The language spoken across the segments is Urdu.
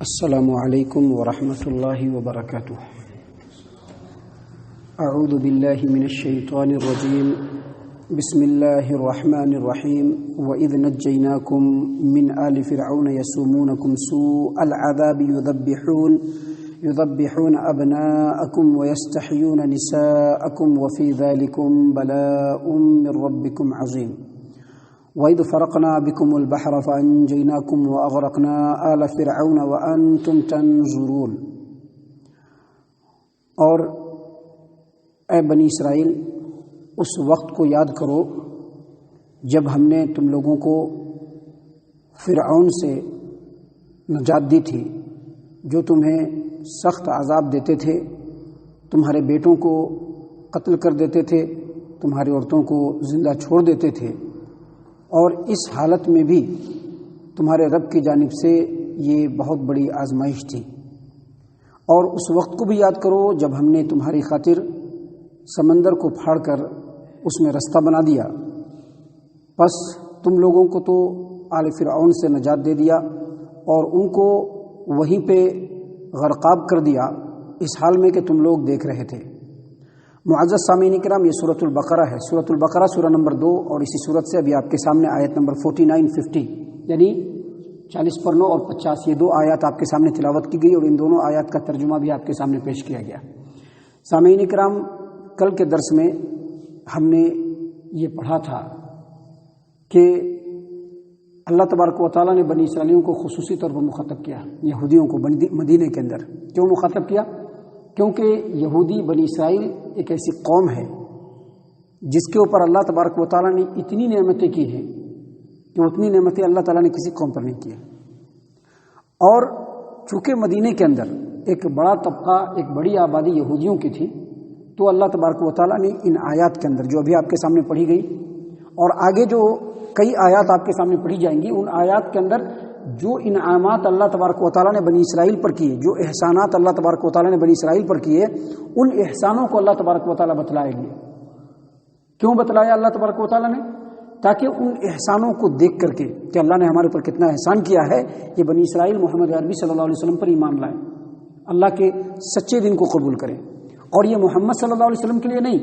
السلام علیکم ورحمۃ اللہ وبرکاتہ۔ اعوذ باللہ من الشیطان الرجیم، بسم اللہ الرحمن الرحیم۔ وَإِذْ نَجَّيْنَاكُمْ مِنْ آلِ فِرْعَوْنَ يَسُومُونَكُمْ سُوءَ الْعَذَابِ يُذَبِّحُونَ أَبْنَاءَكُمْ وَيَسْتَحْيُونَ نِسَاءَكُمْ وَفِي ذَلِكُمْ بَلَاءٌ مِّن رَّبِّكُمْ عَظِيمٌ۔ وَإِذْ فَرَقْنَا بِكُمُ الْبَحْرَ فَأَنجَيْنَاكُمْ وَأَغْرَقْنَا آلَ فِرْعَوْنَ وَأَنتُمْ تَنظُرُونَ۔ اور اے بنی اسرائیل، اس وقت کو یاد کرو جب ہم نے تم لوگوں کو فرعون سے نجات دی تھی، جو تمہیں سخت عذاب دیتے تھے، تمہارے بیٹوں کو قتل کر دیتے تھے، تمہاری عورتوں کو زندہ چھوڑ دیتے تھے، اور اس حالت میں بھی تمہارے رب کی جانب سے یہ بہت بڑی آزمائش تھی۔ اور اس وقت کو بھی یاد کرو جب ہم نے تمہاری خاطر سمندر کو پھاڑ کر اس میں رستہ بنا دیا، پس تم لوگوں کو تو آل فرعون سے نجات دے دیا اور ان کو وہیں پہ غرقاب کر دیا، اس حال میں کہ تم لوگ دیکھ رہے تھے۔ معزز سامعین کرام، یہ سورۃ البقرہ ہے، سورۃ البقرہ سورہ نمبر 2، اور اسی سورت سے ابھی آپ کے سامنے آیت نمبر 49-50 یعنی 40 پر 9 اور 50، یہ دو آیات آپ کے سامنے تلاوت کی گئی، اور ان دونوں آیات کا ترجمہ بھی آپ کے سامنے پیش کیا گیا۔ سامعین کرام، کل کے درس میں ہم نے یہ پڑھا تھا کہ اللہ تبارک و تعالیٰ نے بنی اسرائیلیوں کو خصوصی طور پر مخاطب کیا، یہودیوں کو مدینے کے اندر کیوں مخاطب کیا؟ کیونکہ یہودی بنی اسرائیل ایک ایسی قوم ہے جس کے اوپر اللہ تبارک و تعالیٰ نے اتنی نعمتیں کی ہیں کہ اتنی نعمتیں اللہ تعالیٰ نے کسی قوم پر نہیں کی ہیں۔ اور چونکہ مدینے کے اندر ایک بڑا طبقہ، ایک بڑی آبادی یہودیوں کی تھی، تو اللہ تبارک و تعالیٰ نے ان آیات کے اندر جو ابھی آپ کے سامنے پڑھی گئی اور آگے جو کئی آیات آپ کے سامنے پڑھی جائیں گی، ان آیات کے اندر جو انعامات اللہ تبارک و تعالیٰ نے بنی اسرائیل پر کیے، جو احسانات اللہ تبارک و تعالیٰ نے بنی اسرائیل پر کیے، ان احسانوں کو اللہ تبارک و تعالیٰ بتلائے گی۔ کیوں بتلایا اللہ تبارک و تعالیٰ نے؟ تاکہ ان احسانوں کو دیکھ کر کے کہ اللہ نے ہمارے اوپر کتنا احسان کیا ہے، یہ بنی اسرائیل محمد عربی صلی اللہ علیہ وسلم پر ایمان لائیں، اللہ کے سچے دین کو قبول کریں۔ اور یہ محمد صلی اللہ علیہ وسلم کے لیے نہیں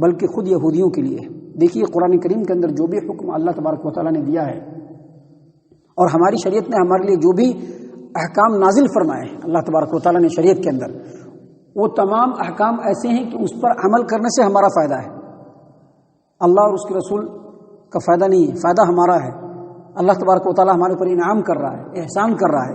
بلکہ خود یہودیوں کے لیے ہے۔ دیکھیے قرآن کریم کے اندر جو بھی حکم اللہ تبارک و تعالیٰ نے دیا ہے، اور ہماری شریعت نے ہمارے لیے جو بھی احکام نازل فرمائے ہیں اللہ تبارک و تعالیٰ نے شریعت کے اندر، وہ تمام احکام ایسے ہیں کہ اس پر عمل کرنے سے ہمارا فائدہ ہے، اللہ اور اس کے رسول کا فائدہ نہیں ہے، فائدہ ہمارا ہے۔ اللہ تبارک و تعالیٰ ہمارے اوپر انعام کر رہا ہے، احسان کر رہا ہے،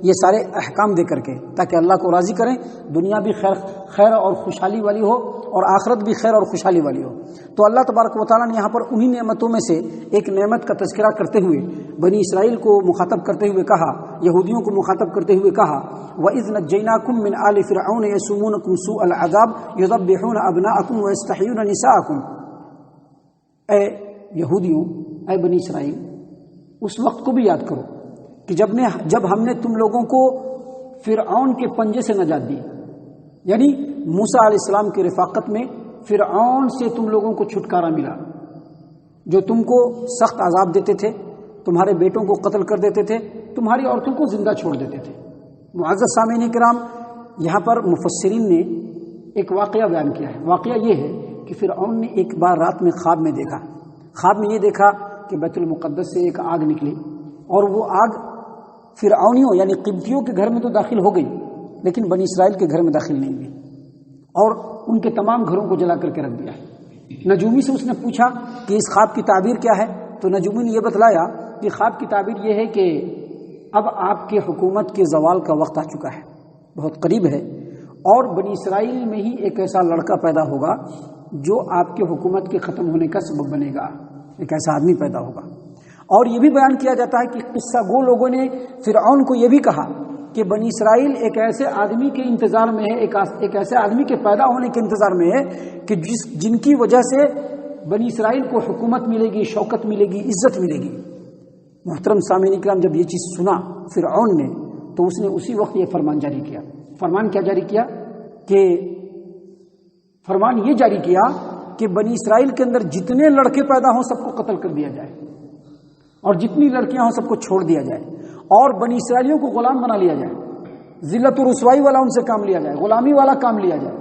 یہ سارے احکام دے کر کے، تاکہ اللہ کو راضی کریں، دنیا بھی خیر اور خوشحالی والی ہو اور آخرت بھی خیر اور خوشحالی والی ہو۔ تو اللہ تبارک و تعالیٰ نے یہاں پر انہی نعمتوں میں سے ایک نعمت کا تذکرہ کرتے ہوئے بنی اسرائیل کو مخاطب کرتے ہوئے کہا، یہودیوں کو مخاطب کرتے ہوئے کہا، وَإِذْ نَجَّيْنَاكُمْ مِنْ آلِ فِرْعَوْنَ يَسُومُونَكُمْ سُوءَ الْعَذَابِ يُذَبِّحُونَ أَبْنَاءَكُمْ وَيَسْتَحْيُونَ نِسَاءَكُمْ۔ اے یہودیوں، اے بنی اسرائیل، اس وقت کو بھی یاد کرو کہ جب ہم نے تم لوگوں کو فرعون کے پنجے سے نجات دی، یعنی موسیٰ علیہ السلام کی رفاقت میں فرعون سے تم لوگوں کو چھٹکارا ملا، جو تم کو سخت عذاب دیتے تھے، تمہارے بیٹوں کو قتل کر دیتے تھے، تمہاری عورتوں کو زندہ چھوڑ دیتے تھے۔ معزز سامعین کرام، یہاں پر مفسرین نے ایک واقعہ بیان کیا ہے۔ واقعہ یہ ہے کہ فرعون نے ایک بار رات میں خواب میں یہ دیکھا کہ بیت المقدس سے ایک آگ نکلی، اور وہ آگ فرعونیوں یعنی قبطیوں کے گھر میں تو داخل ہو گئی، لیکن بنی اسرائیل کے گھر میں داخل نہیں ہوئی، اور ان کے تمام گھروں کو جلا کر کے رکھ دیا۔ نجومی سے اس نے پوچھا کہ اس خواب کی تعبیر کیا ہے، تو نجومی نے یہ بتلایا کہ خواب کی تعبیر یہ ہے کہ اب آپ کے حکومت کے زوال کا وقت آ چکا ہے، بہت قریب ہے، اور بنی اسرائیل میں ہی ایک ایسا لڑکا پیدا ہوگا جو آپ کے حکومت کے ختم ہونے کا سبب بنے گا، ایک ایسا آدمی پیدا ہوگا۔ اور یہ بھی بیان کیا جاتا ہے کہ قصہ گو لوگوں نے فرعون کو یہ بھی کہا کہ بنی اسرائیل ایک ایسے آدمی کے انتظار میں ہے، ایک ایسے آدمی کے پیدا ہونے کے انتظار میں ہے کہ جن کی وجہ سے بنی اسرائیل کو حکومت ملے گی، شوکت ملے گی، عزت ملے گی۔ محترم سامعین کرام، جب یہ چیز سنا فرعون نے تو اس نے اسی وقت یہ فرمان جاری کیا۔ فرمان کیا جاری کیا؟ کہ فرمان یہ جاری کیا کہ بنی اسرائیل کے اندر جتنے لڑکے پیدا ہوں سب کو قتل کر دیا جائے، اور جتنی لڑکیاں ہوں سب کو چھوڑ دیا جائے اور بنی اسرائیلیوں کو غلام بنا لیا جائے، ذلت و رسوائی والا ان سے کام لیا جائے، غلامی والا کام لیا جائے۔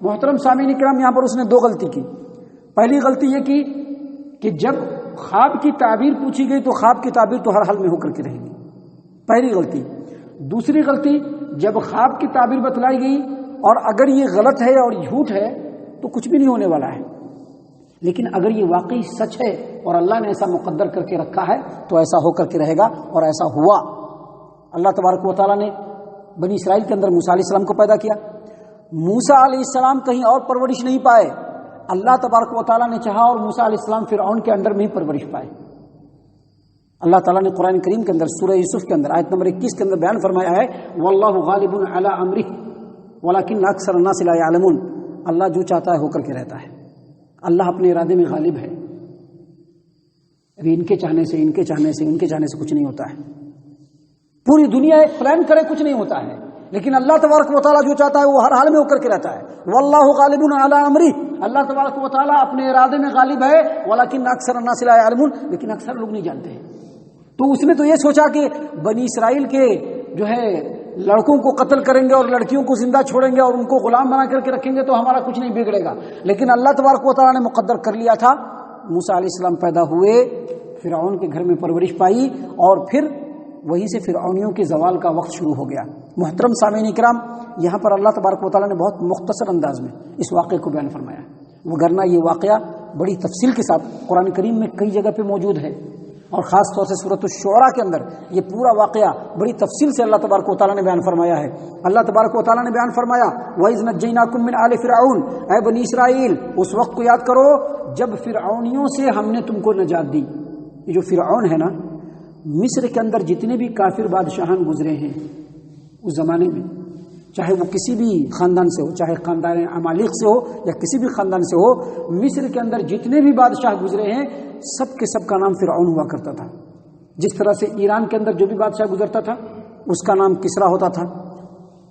محترم سامعین کرام، یہاں پر اس نے دو غلطی کی۔ پہلی غلطی یہ کی کہ جب خواب کی تعبیر پوچھی گئی تو خواب کی تعبیر تو ہر حال میں ہو کر کے رہے گی، پہلی غلطی۔ دوسری غلطی، جب خواب کی تعبیر بتلائی گئی اور اگر یہ غلط ہے اور جھوٹ ہے تو کچھ بھی نہیں ہونے والا ہے، لیکن اگر یہ واقعی سچ ہے اور اللہ نے ایسا مقدر کر کے رکھا ہے تو ایسا ہو کر کے رہے گا، اور ایسا ہوا۔ اللہ تبارک و تعالیٰ نے بنی اسرائیل کے اندر موسیٰ علیہ السلام کو پیدا کیا۔ موسیٰ علیہ السلام کہیں اور پرورش نہیں پائے، اللہ تبارک و تعالیٰ نے چاہا اور موسیٰ علیہ السلام فرعون کے انڈر میں ہی پرورش پائے۔ اللہ تعالیٰ نے قرآن کریم کے اندر سورہ یوسف کے اندر آیت نمبر 21 کے اندر بیان فرمایا ہے، واللہ غالب علی امرہ ولکن اکثر الناس لا یعلمون۔ اللہ جو چاہتا ہے ہو کر کے رہتا ہے، اللہ اپنے ارادے میں غالب ہے۔ ابھی ان کے چاہنے سے ان کے چاہنے سے کچھ نہیں ہوتا ہے، پوری دنیا ایک پلان کرے کچھ نہیں ہوتا ہے، لیکن اللہ تبارک و تعالیٰ جو چاہتا ہے وہ ہر حال میں ہو کر کے رہتا ہے۔ واللہ غالب علی امرہ، اللہ تبارک و تعالیٰ اپنے ارادے میں غالب ہے، ولکن اکثر الناس لا یعلمون، لیکن اکثر لوگ نہیں جانتے ہیں۔ تو اس نے تو یہ سوچا کہ بنی اسرائیل کے جو ہے لڑکوں کو قتل کریں گے اور لڑکیوں کو زندہ چھوڑیں گے اور ان کو غلام بنا کر کے رکھیں گے تو ہمارا کچھ نہیں بگڑے گا، لیکن اللہ تبارک و تعالیٰ نے مقدر کر لیا تھا۔ موسیٰ علیہ السلام پیدا ہوئے، فرعون کے گھر میں پرورش پائی، اور پھر وہیں سے فرعونیوں کے زوال کا وقت شروع ہو گیا۔ محترم سامعین کرام، یہاں پر اللہ تبارک و تعالیٰ نے بہت مختصر انداز میں اس واقعے کو بیان فرمایا ہے، وگرنہ یہ واقعہ بڑی تفصیل کے ساتھ قرآن کریم میں کئی جگہ پہ موجود ہے، اور خاص طور سے سورۃ الشعراء کے اندر یہ پورا واقعہ بڑی تفصیل سے اللہ تبارک و تعالیٰ نے بیان فرمایا ہے۔ اللہ تبارک و تعالیٰ نے بیان فرمایا، وَإِذْ نَجَّيْنَاكُم مِّنْ آلِ فِرْعَوْنَ، اے بنی اسرائیل اس وقت کو یاد کرو جب فرعونیوں سے ہم نے تم کو نجات دی۔ یہ جو فرعون ہے نا، مصر کے اندر جتنے بھی کافر بادشاہان گزرے ہیں اس زمانے میں، چاہے وہ کسی بھی خاندان سے ہو، چاہے خاندان عمالق سے ہو یا کسی بھی خاندان سے ہو، مصر کے اندر جتنے بھی بادشاہ گزرے ہیں سب کے سب کا نام فرعون ہوا کرتا تھا۔ جس طرح سے ایران کے اندر جو بھی بادشاہ گزرتا تھا اس کا نام کسرا ہوتا تھا،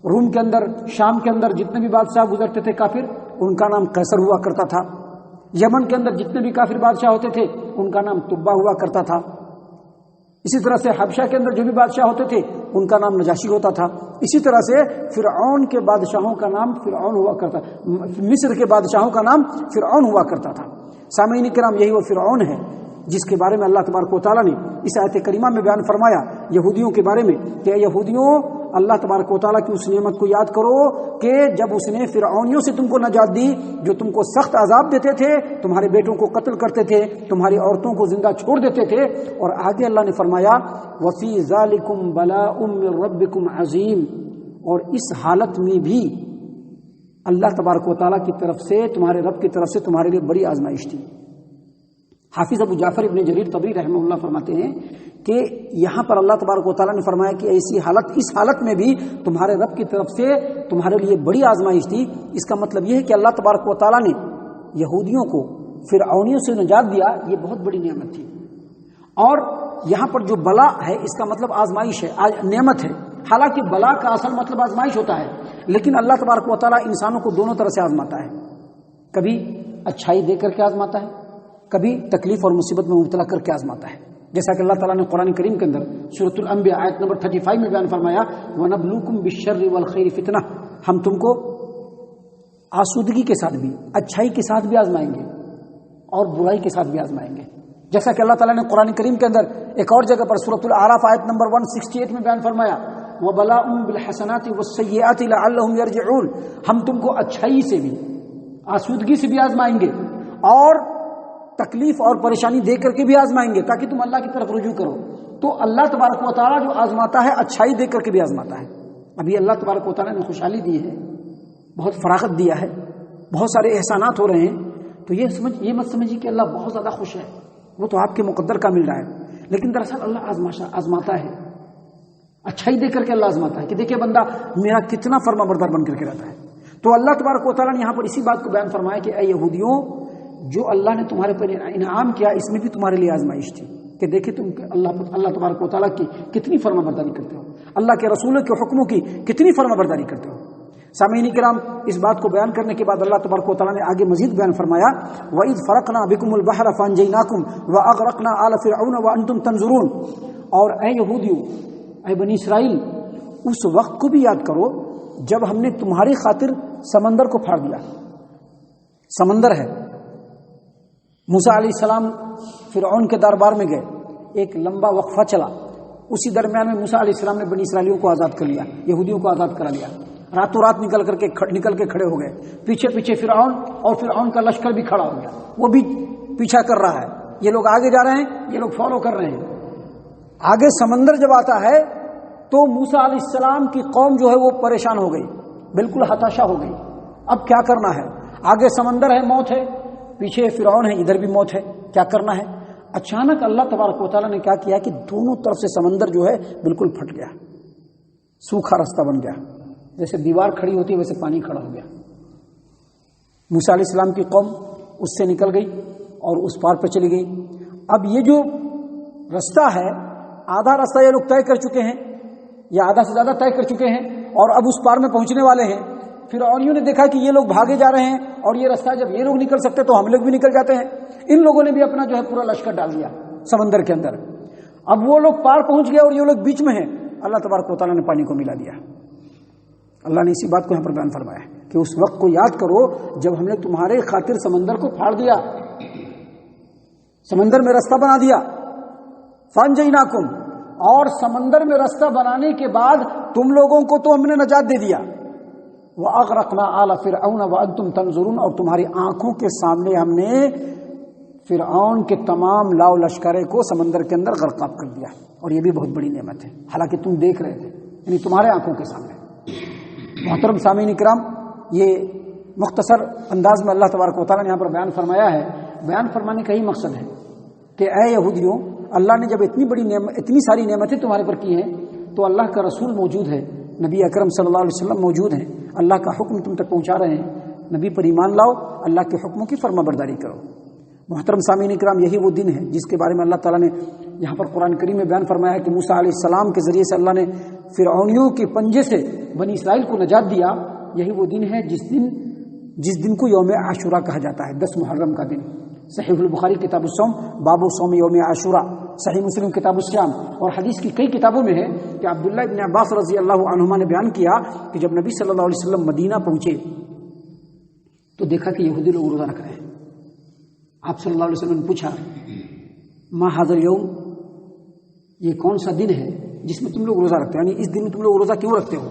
روم کے اندر، شام کے اندر جتنے بھی بادشاہ گزرتے تھے کافر ان کا نام قیصر ہوا کرتا تھا، یمن کے اندر جتنے بھی کافر بادشاہ ہوتے تھے ان کا نام تبا ہوا کرتا تھا، اسی طرح سے حبشہ کے اندر جو بھی بادشاہ ہوتے تھے ان کا نام نجاشی ہوتا تھا، اسی طرح سے فرعون کے بادشاہوں کا نام فرعون ہوا کرتا، مصر کے بادشاہوں کا نام فرعون ہوا کرتا تھا۔ سامعین کرام، یہی وہ فرعون ہے جس کے بارے میں اللہ تبارک و تعالیٰ نے اس آیت کریمہ میں بیان فرمایا یہودیوں کے بارے میں کہ اے یہودیوں، اللہ تبارک و تعالیٰ کی اس نعمت کو یاد کرو کہ جب اس نے فرعونیوں سے تم کو نجات دی جو تم کو سخت عذاب دیتے تھے، تمہارے بیٹوں کو قتل کرتے تھے، تمہاری عورتوں کو زندہ چھوڑ دیتے تھے، اور آگے اللہ نے فرمایا وَفِي ذَلِكُمْ بَلَاءٌ مِّن رَبِّكُمْ عَظِيمٌ، اور اس حالت میں بھی اللہ تبارک و تعالیٰ کی طرف سے، تمہارے رب کی طرف سے تمہارے لیے بڑی آزمائش تھی۔ حافظ ابو جعفر ابن جریر طبری رحمہ اللہ فرماتے ہیں کہ یہاں پر اللہ تبارک و تعالیٰ نے فرمایا کہ ایسی حالت، اس حالت میں بھی تمہارے رب کی طرف سے تمہارے لیے بڑی آزمائش تھی۔ اس کا مطلب یہ ہے کہ اللہ تبارک و تعالیٰ نے یہودیوں کو فرعونیوں سے نجات دیا، یہ بہت بڑی نعمت تھی۔ اور یہاں پر جو بلا ہے اس کا مطلب آزمائش ہے، نعمت ہے، حالانکہ بلا کا اصل مطلب آزمائش ہوتا ہے، لیکن اللہ تبارک و تعالیٰ انسانوں کو دونوں طرح سے آزماتا ہے، کبھی اچھائی دے کر کے آزماتا ہے، کبھی تکلیف اور مصیبت میں مبتلا کر کے آزماتا ہے، جیسا کہ اللہ تعالیٰ نے قرآن کریم کے اندر سورۃ الانبیاء آیت نمبر 35 میں بیان فرمایا وَنَبْلُوكُمْ بِالشَّرِّ وَالْخَيْرِ فِتْنَةً، ہم تم کو آسودگی کے ساتھ بھی، اچھائی کے ساتھ بھی آزمائیں گے اور برائی کے ساتھ بھی آزمائیں گے، جیسا کہ اللہ تعالیٰ نے قرآن کریم کے اندر ایک اور جگہ پر سورۃ الاعراف آیت نمبر 168 میں بیان فرمایا وَبَلَاءٌ بِالْحَسَنَاتِ وَالسَّيِّئَاتِ لَعَلَّهُمْ يَرْجِعُونَ، ہم تم کو اچھائی سے بھی، آسودگی سے بھی آزمائیں گے اور تکلیف اور پریشانی دے کر کے بھی آزمائیں گے تاکہ تم اللہ کی طرف رجوع کرو۔ تو اللہ تبارک و تعالیٰ جو آزماتا ہے اچھائی دے کر کے بھی آزماتا ہے۔ ابھی اللہ تبارک و تعالیٰ نے خوشحالی دی ہے، بہت فراغت دیا ہے، بہت سارے احسانات ہو رہے ہیں، تو یہ مت سمجھیے کہ اللہ بہت زیادہ خوش ہے، وہ تو آپ کے مقدر کا مل رہا ہے، لیکن دراصل اللہ آزماتا ہے، اچھائی دے کر کے اللہ آزماتا ہے کہ دیکھیں بندہ میرا کتنا فرما بردار بن کر کے رہتا ہے۔ تو اللہ تبارک و تعالیٰ نے یہاں پر اسی بات کو بیان فرمایا کہ اے یہودیوں، جو اللہ نے تمہارے پر انعام کیا اس میں بھی تمہارے لیے آزمائش تھی کہ دیکھیں تم اللہ تبارک و تعالیٰ کی کتنی فرما برداری کرتے ہو، اللہ کے رسولوں کے حکموں کی کتنی فرما برداری کرتے ہو۔ سامعین کرام، اس بات کو بیان کرنے کے بعد اللہ تبارک و تعالیٰ نے آگے مزید بیان فرمایا، وَإِذْ فَرَقْنَا بِكُمُ الْبَحْرَ فَأَنْجَيْنَاكُمْ وَأَغْرَقْنَا آلَ فِرْعَوْنَ وَأَنْتُمْ تَنْظُرُونَ۔ اور اے یہودیو، اے بنی اسرائیل، اس وقت کو بھی یاد کرو جب ہم نے تمہاری خاطر سمندر کو پھاڑ دیا۔ سمندر ہے، موسیٰ علیہ السلام فرعون کے دربار میں گئے، ایک لمبا وقفہ چلا، اسی درمیان میں موسیٰ علیہ السلام نے بنی اسرائیلیوں کو آزاد کر لیا، یہودیوں کو آزاد کرا لیا، راتوں رات نکل کے کھڑے ہو گئے، پیچھے پیچھے فرعون، اور فرعون کا لشکر بھی کھڑا ہو گیا، وہ بھی پیچھا کر رہا ہے، یہ لوگ آگے جا رہے ہیں، یہ لوگ فالو کر رہے ہیں۔ آگے سمندر جب آتا ہے تو موسیٰ علیہ السلام کی قوم جو ہے وہ پریشان ہو گئی، بالکل ہتاشا ہو گئی، اب کیا کرنا ہے؟ آگے سمندر ہے، موت ہے، پیچھے فرعون ہے، ادھر بھی موت ہے، کیا کرنا ہے؟ اچانک اللہ تبارک و تعالیٰ نے کیا کیا کہ دونوں طرف سے سمندر جو ہے بالکل پھٹ گیا، سوکھا راستہ بن گیا، جیسے دیوار کھڑی ہوتی ہے ویسے پانی کھڑا ہو گیا۔ موسیٰ علیہ السلام کی قوم اس سے نکل گئی اور اس پار پہ چلی گئی۔ اب یہ جو راستہ ہے، آدھا راستہ یہ لوگ طے کر چکے ہیں یا آدھا سے زیادہ طے کر چکے ہیں، اور اب اس پار میں پہنچنے والے ہیں۔ فرعونیوں نے دیکھا کہ یہ لوگ بھاگے جا رہے ہیں، اور یہ راستہ جب یہ لوگ نکل سکتے تو ہم لوگ بھی نکل جاتے ہیں۔ ان لوگوں نے بھی اپنا جو ہے پورا لشکر ڈال دیا سمندر کے اندر۔ اب وہ لوگ پار پہنچ گئے اور یہ لوگ بیچ میں ہیں، اللہ تبارک و تعالیٰ نے پانی کو ملا دیا۔ اللہ نے اسی بات کو یہاں پر بیان فرمایا کہ اس وقت کو یاد کرو جب ہم نے تمہارے خاطر سمندر کو پھاڑ دیا، سمندر میں راستہ بنا دیا، فانجیناکم، اور سمندر میں راستہ بنانے کے بعد تم لوگوں کو تو ہم نے نجات دے دیا، وَأَغْرَقْنَا آلَ فِرْعَوْنَ وَأَنْتُمْ تَنْظُرُونَ، اور تمہاری آنکھوں کے سامنے ہم نے فرعون کے تمام لاؤ لشکرے کو سمندر کے اندر غرقاب کر دیا، اور یہ بھی بہت بڑی نعمت ہے، حالانکہ تم دیکھ رہے تھے، یعنی تمہارے آنکھوں کے سامنے۔ محترم سامعین کرام، یہ مختصر انداز میں اللہ تبارک و تعالیٰ نے یہاں پر بیان فرمایا ہے۔ بیان فرمانے کا ہی مقصد ہے کہ اے یہودیوں، اللہ نے جب اتنی ساری نعمتیں تمہارے پر کی ہیں تو اللہ کا رسول موجود ہے، نبی اکرم صلی اللہ علیہ وسلم موجود ہیں، اللہ کا حکم تم تک پہنچا رہے ہیں، نبی پر ایمان لاؤ، اللہ کے حکموں کی فرما برداری کرو۔ محترم سامعین اکرام، یہی وہ دن ہے جس کے بارے میں اللہ تعالیٰ نے یہاں پر قرآن کریم میں بیان فرمایا ہے کہ موسیٰ علیہ السلام کے ذریعے سے اللہ نے فرعونیوں کے پنجے سے بنی اسرائیل کو نجات دیا۔ یہی وہ دن ہے جس دن کو یوم عاشورہ کہا جاتا ہے، 10 محرم کا دن۔ صحیح البخاری کتاب الصوم، باب صوم یوم عاشورہ، صحیح مسلم کتاب الصیام، اور حدیث کی کئی کتابوں میں ہے کہ عبداللہ ابن عباس رضی اللہ عنہما نے بیان کیا کہ جب نبی صلی اللہ علیہ وسلم مدینہ پہنچے تو دیکھا کہ یہودی لوگ روزہ رکھ رہے ہیں۔ آپ صلی اللہ علیہ وسلم نے پوچھا، ما ھذا الیوم، یہ کون سا دن ہے جس میں تم لوگ روزہ رکھتے ہو، یعنی اس دن میں تم لوگ روزہ کیوں رکھتے ہو؟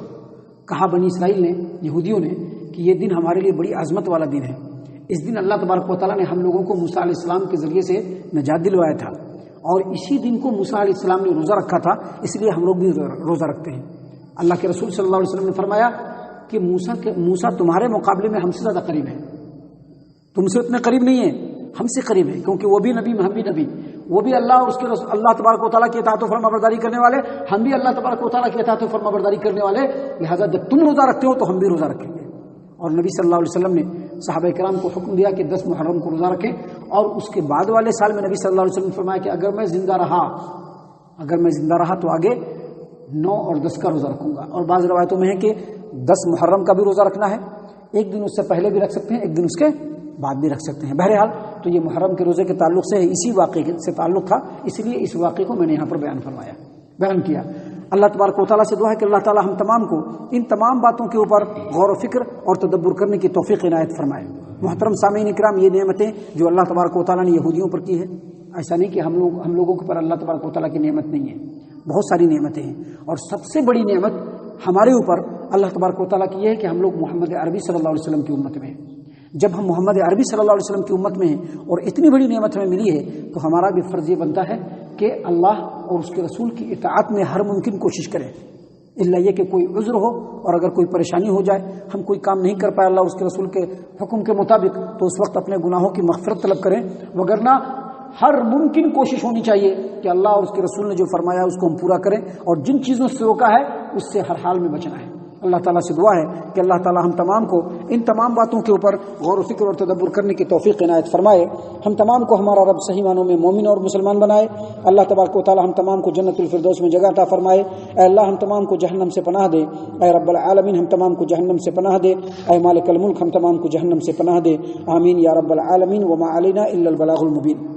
کہا بنی اسرائیل نے، یہودیوں نے، کہ یہ دن ہمارے لیے بڑی عظمت والا دن ہے، اس دن اللہ تبارک و تعالیٰ نے ہم لوگوں کو موسیٰ علیہ السلام کے ذریعے سے نجات دلوایا تھا، اور اسی دن کو موسیٰ علیہ السلام نے روزہ رکھا تھا، اس لیے ہم لوگ بھی روزہ رکھتے ہیں۔ اللہ کے رسول صلی اللہ علیہ وسلم نے فرمایا کہ موسیٰ تمہارے مقابلے میں ہم سے زیادہ قریب ہے، تم سے اتنے قریب نہیں ہے، ہم سے قریب ہے، کیونکہ وہ بھی نبی، ہم بھی نبی، وہ بھی اللہ اور اس کے رسول، اللہ تبارک و تعالیٰ کی اطاعت و فرما برداری کرنے والے، ہم بھی اللہ تبارک و تعالیٰ کی اطاعت و فرما برداری کرنے والے، لہذا جب تم روزہ رکھتے ہو تو ہم بھی روزہ رکھیں گے۔ اور نبی صلی اللہ علیہ وسلم نے صحابہ کرام کو حکم دیا کہ 10 محرم کو روزہ رکھیں، اور اس کے بعد والے سال میں نبی صلی اللہ علیہ وسلم نے فرمایا کہ اگر میں زندہ رہا تو آگے 9 اور 10 کا روزہ رکھوں گا، اور بعض روایتوں میں ہے کہ 10 محرم کا بھی روزہ رکھنا ہے، ایک دن اس سے پہلے بھی رکھ سکتے ہیں، ایک دن اس کے بعد بھی رکھ سکتے ہیں۔ بہرحال تو یہ محرم کے روزے کے تعلق سے اسی واقعے سے تعلق تھا، اس لیے اس واقعے کو میں نے یہاں پر بیان کیا۔ اللہ تبارک و تعالیٰ سے دعا ہے کہ اللہ تعالیٰ ہم تمام کو ان تمام باتوں کے اوپر غور و فکر اور تدبر کرنے کی توفیق عنایت فرمائے۔ محترم سامعین اکرام، یہ نعمتیں جو اللہ تبارک و تعالیٰ نے یہودیوں پر کی ہے، ایسا نہیں کہ ہم لوگوں کے پر اللہ تبارک و تعالیٰ کی نعمت نہیں ہے، بہت ساری نعمتیں ہیں، اور سب سے بڑی نعمت ہمارے اوپر اللہ تبارک و تعالیٰ کی یہ ہے کہ ہم لوگ محمد عربی صلی اللہ علیہ وسلم کی امت میں ہیں۔ جب ہم محمد عربی صلی اللہ علیہ وسلم کی امت میں ہیں اور اتنی بڑی نعمت ہمیں ملی ہے، تو ہمارا بھی فرض یہ بنتا ہے کہ اللہ اور اس کے رسول کی اطاعت میں ہر ممکن کوشش کریں، الا یہ کہ کوئی عذر ہو اور اگر کوئی پریشانی ہو جائے، ہم کوئی کام نہیں کر پائے اللہ اور اس کے رسول کے حکم کے مطابق، تو اس وقت اپنے گناہوں کی مغفرت طلب کریں، وگرنہ ہر ممکن کوشش ہونی چاہیے کہ اللہ اور اس کے رسول نے جو فرمایا اس کو ہم پورا کریں، اور جن چیزوں سے روکا ہے اس سے ہر حال میں بچنا ہے۔ اللہ تعالیٰ سے دعا ہے کہ اللہ تعالیٰ ہم تمام کو ان تمام باتوں کے اوپر غور و فکر اور تدبر کرنے کی توفیق عنایت فرمائے. ہم تمام کو ہمارا رب صحیح معنوں میں مومن اور مسلمان بنائے. اللہ تبارک و تعالیٰ ہم تمام کو جنت الفردوس میں جگہ عطا فرمائے. اے اللہ ہم تمام کو جہنم سے پناہ دے. اے رب العالمین ہم تمام کو جہنم سے پناہ دے. اے مالک الملک ہم تمام کو جہنم سے پناہ دے. آمین یا رب العالمین. وما علینا الا البلاغ المبین.